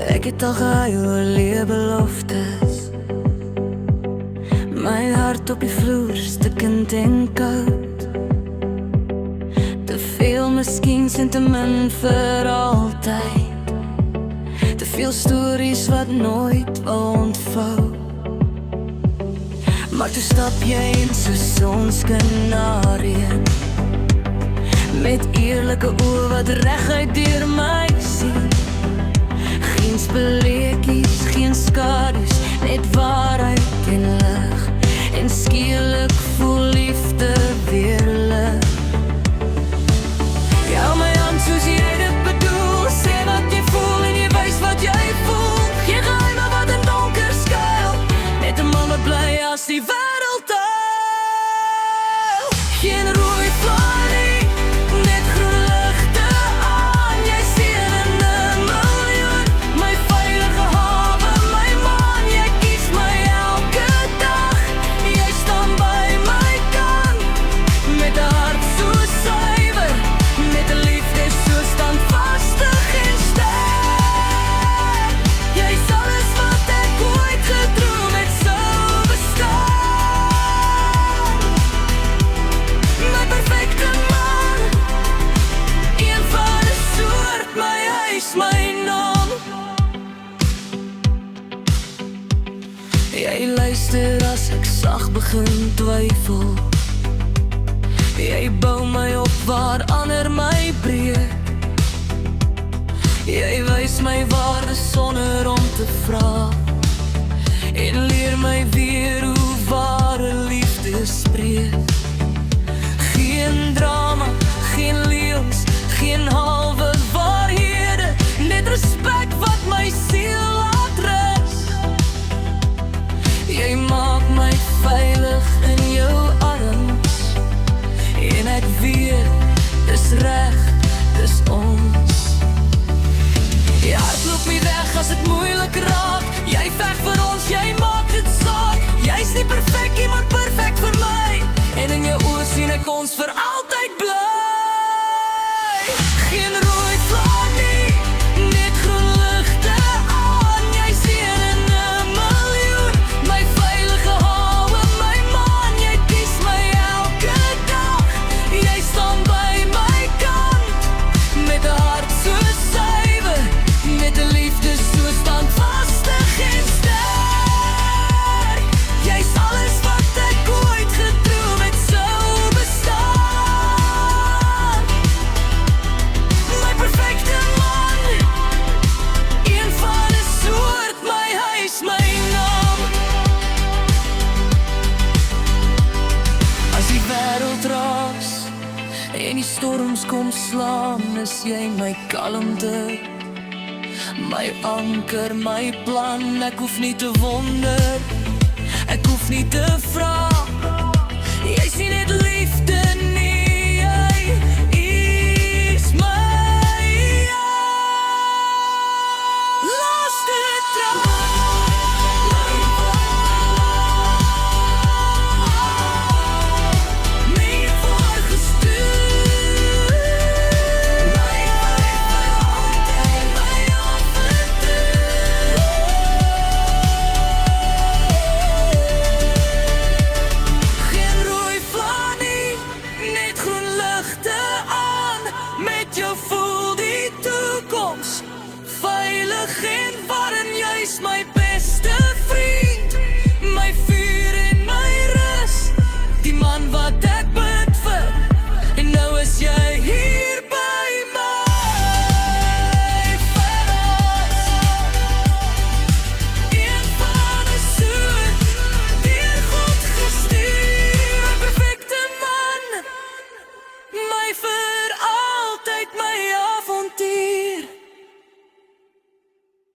Ek het al gehuil oor leë beloftes. My hart op die vloer, stikkend en koud. Te veel miskien, te min vir altyd. Te veel stories wat nooit wil ontvou. Maar toe stap jy in so sonskenarien, met eerlike oë wat reguit deur my sien. Geen spelekies, geen skadu's, net waarheid en lig. En skielik voel liefde weer lig. Jy hou my hand soos jy dit bedoel. Sê wat jy voel en jy wys wat jy voel. Geen geheime wat in donker skuil. Net 'n man wat bly as die wêreld huil. Geen rooi vlak nie, net groen ligte aan. Jy sien in 'n miljoen, my veilige hawe, my man. Jy kies my elke dag. Jy staan by my kant, met 'n hart so suiwer, met 'n liefde so standvastig en sterk. Jy's alles wat ek ooit gedroom het sou bestaan. My perfekte man, een van 'n soort, my huis, my naam. Jy luister as ek sag begin twyfel. Jy bou my op waar ander my breek. Jy wys my waarde sonder om te vra. En leer my weer hoe ware liefde spreek. Geen drama, geen leeu's, geen halwe waarhede. Net respek wat my siel laat rus. Jy maak my veilig in jou arms. En ek weet, dis reg, dis ons. Jy hart loop nie weg as dit moeilik raak. Jy veg vir ons, jy maak dit saak. Jy's nie perfek nie, maar perfek vir my. En in jou oë sien ek ons vir altyd bly. Geen rooi vlak nie, net groen ligte aan. Jy sien in 'n miljoen, my veilige hawe, my man. Jy kies my elke dag. Jy staan by my kant, met 'n hart so suiwer, met 'n liefde so standvastig en sterk. Jy's alles wat ek ooit gedroom het sou bestaan. My perfekte man, een van 'n soort, my huis, my naam. As die wêreld raas en die storms kom slaan, is jy my kalmte, my anker, my plan. Ek hoef nie te wonder, ek hoef nie te vra. Jy sien net liefde nie, jy is my laaste traan. Nie voorgestuur, my altyd, my avontuur. Geen rooi vlak nie, net groen ligte aan. Met jou voel die toekoms veilig en warm. Jy's my beste vriend, my vuur en my rus. Die man wat ek